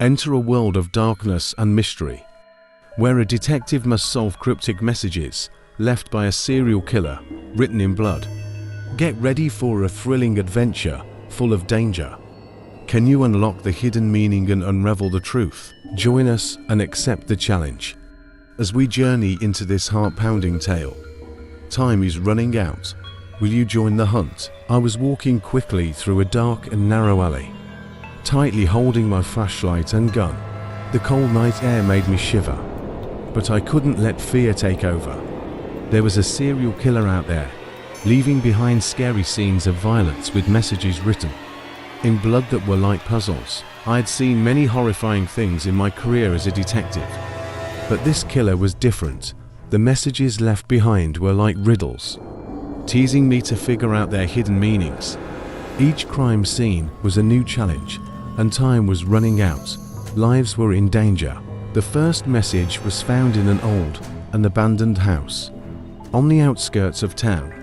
Enter a world of darkness and mystery, where a detective must solve cryptic messages left by a serial killer written in blood. Get ready for a thrilling adventure full of danger. Can you unlock the hidden meaning and unravel the truth? Join us and accept the challenge as we journey into this heart-pounding tale. Time is running out. Will you join the hunt? I was walking quickly through a dark and narrow alley, tightly holding my flashlight and gun. The cold night air made me shiver, but I couldn't let fear take over. There was a serial killer out there, leaving behind scary scenes of violence with messages written in blood that were like puzzles. I had seen many horrifying things in my career as a detective, but this killer was different. The messages left behind were like riddles, teasing me to figure out their hidden meanings. Each crime scene was a new challenge, and time was running out. Lives were in danger. The first message was found in an old and abandoned house on the outskirts of town.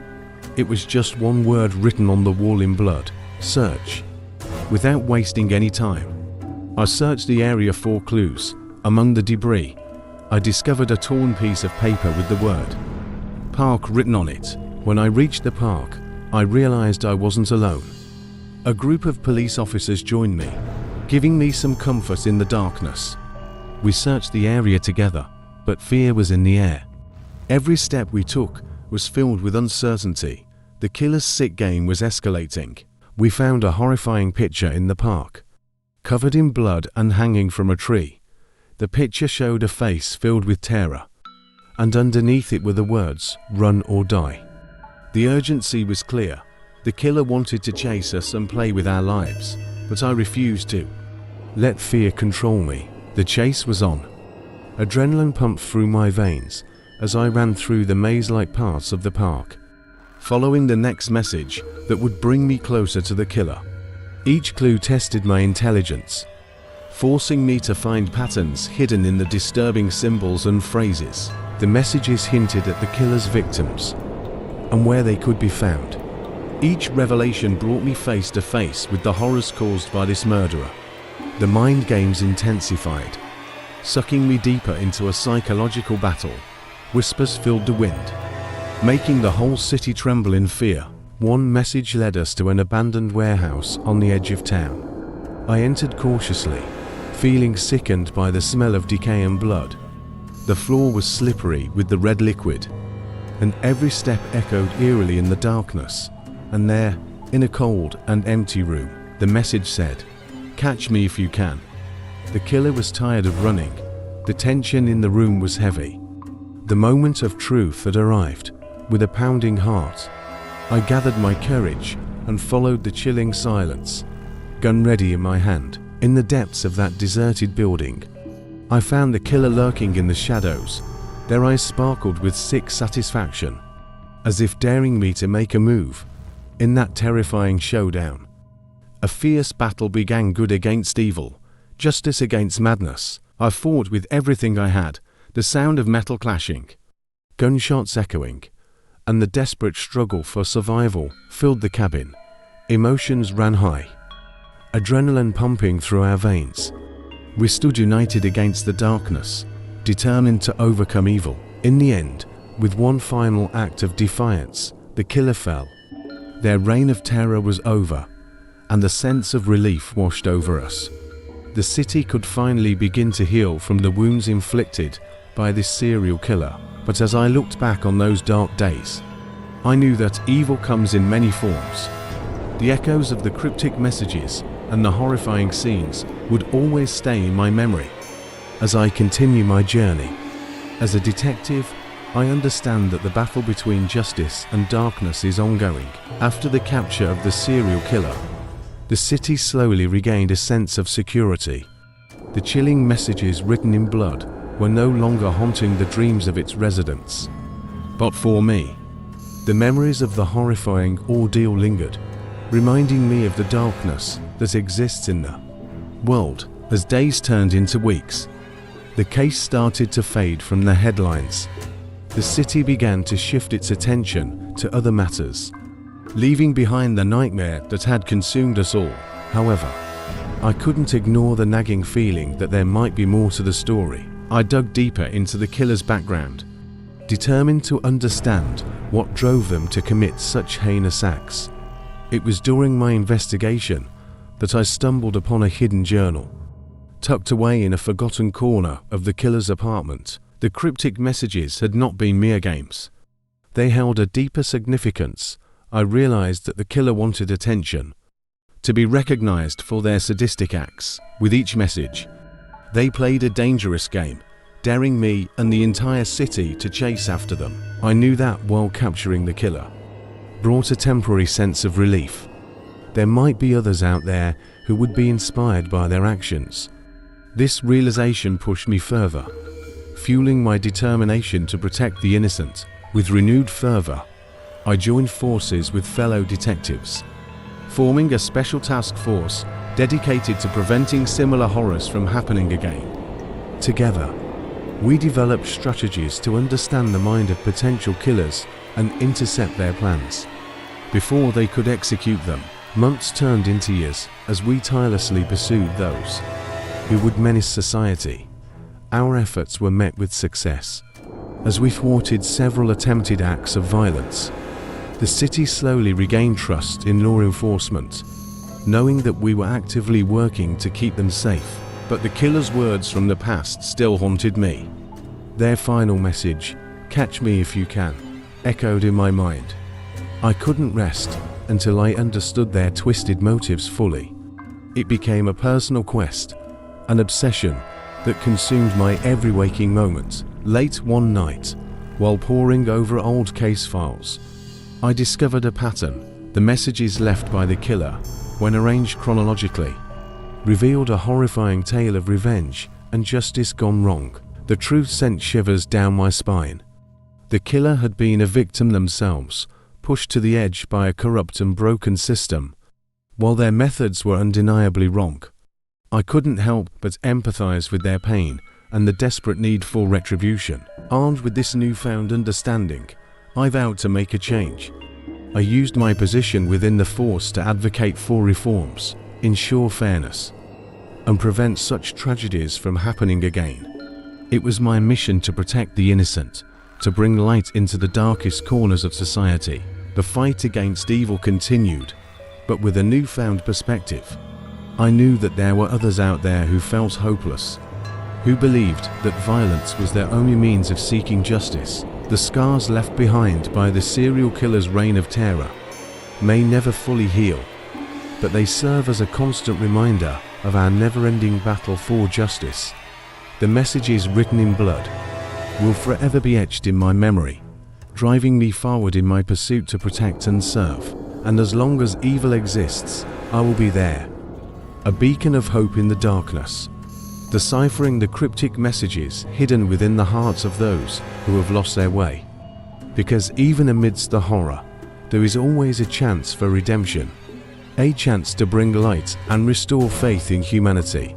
It was just one word written on the wall in blood: search. Without wasting any time, I searched the area for clues. Among the debris, I discovered a torn piece of paper with the word park written on it. When I reached the park, I realized I wasn't alone. A group of police officers joined me, giving me some comfort in the darkness. We searched the area together, but fear was in the air. Every step we took was filled with uncertainty. The killer's sick game was escalating. We found a horrifying picture in the park, covered in blood and hanging from a tree. The picture showed a face filled with terror, and underneath it were the words, "Run or die." The urgency was clear. The killer wanted to chase us and play with our lives, but I refused to let fear control me. The chase was on. Adrenaline pumped through my veins as I ran through the maze-like parts of the park, following the next message that would bring me closer to the killer. Each clue tested my intelligence, forcing me to find patterns hidden in the disturbing symbols and phrases. The messages hinted at the killer's victims and where they could be found. Each revelation brought me face to face with the horrors caused by this murderer. The mind games intensified, sucking me deeper into a psychological battle. Whispers filled the wind, making the whole city tremble in fear. One message led us to an abandoned warehouse on the edge of town. I entered cautiously, feeling sickened by the smell of decay and blood. The floor was slippery with the red liquid, and every step echoed eerily in the darkness. And there, in a cold and empty room, the message said, "Catch me if you can." The killer was tired of running. The tension in the room was heavy. The moment of truth had arrived. With a pounding heart, I gathered my courage and followed the chilling silence, gun ready in my hand. In the depths of that deserted building, I found the killer lurking in the shadows. Their eyes sparkled with sick satisfaction, as if daring me to make a move. In that terrifying showdown, a fierce battle began: good against evil, justice against madness. I fought with everything I had, the sound of metal clashing, gunshots echoing, and the desperate struggle for survival filled the cabin. Emotions ran high, adrenaline pumping through our veins. We stood united against the darkness, determined to overcome evil. In the end, with one final act of defiance, the killer fell. Their reign of terror was over, and the sense of relief washed over us. The city could finally begin to heal from the wounds inflicted by this serial killer. But as I looked back on those dark days, I knew that evil comes in many forms. The echoes of the cryptic messages and the horrifying scenes would always stay in my memory as I continue my journey. As a detective, I understand that the battle between justice and darkness is ongoing. After the capture of the serial killer, the city slowly regained a sense of security. The chilling messages written in blood were no longer haunting the dreams of its residents. But for me, the memories of the horrifying ordeal lingered, reminding me of the darkness that exists in the world. As days turned into weeks, the case started to fade from the headlines. The city began to shift its attention to other matters, leaving behind the nightmare that had consumed us all. However, I couldn't ignore the nagging feeling that there might be more to the story. I dug deeper into the killer's background, determined to understand what drove them to commit such heinous acts. It was during my investigation that I stumbled upon a hidden journal, tucked away in a forgotten corner of the killer's apartment. The cryptic messages had not been mere games. They held a deeper significance. I realized that the killer wanted attention, to be recognized for their sadistic acts. With each message, they played a dangerous game, daring me and the entire city to chase after them. I knew that while capturing the killer brought a temporary sense of relief, there might be others out there who would be inspired by their actions. This realization pushed me further, fueling my determination to protect the innocent. With renewed fervor, I joined forces with fellow detectives, forming a special task force dedicated to preventing similar horrors from happening again. Together, we developed strategies to understand the mind of potential killers and intercept their plans before they could execute them. Months turned into years as we tirelessly pursued those who would menace society. Our efforts were met with success, as we thwarted several attempted acts of violence. The city slowly regained trust in law enforcement, knowing that we were actively working to keep them safe. But the killer's words from the past still haunted me. Their final message, "Catch me if you can," echoed in my mind. I couldn't rest until I understood their twisted motives fully. It became a personal quest, an obsession that consumed my every waking moment. Late one night, while poring over old case files, I discovered a pattern. The messages left by the killer, when arranged chronologically, revealed a horrifying tale of revenge and justice gone wrong. The truth sent shivers down my spine. The killer had been a victim themselves, pushed to the edge by a corrupt and broken system. While their methods were undeniably wrong, I couldn't help but empathize with their pain and the desperate need for retribution. Armed with this newfound understanding, I vowed to make a change. I used my position within the force to advocate for reforms, ensure fairness, and prevent such tragedies from happening again. It was my mission to protect the innocent, to bring light into the darkest corners of society. The fight against evil continued, but with a newfound perspective. I knew that there were others out there who felt hopeless, who believed that violence was their only means of seeking justice. The scars left behind by the serial killer's reign of terror may never fully heal, but they serve as a constant reminder of our never-ending battle for justice. The messages written in blood will forever be etched in my memory, driving me forward in my pursuit to protect and serve. And as long as evil exists, I will be there, a beacon of hope in the darkness, deciphering the cryptic messages hidden within the hearts of those who have lost their way. Because even amidst the horror, there is always a chance for redemption, a chance to bring light and restore faith in humanity.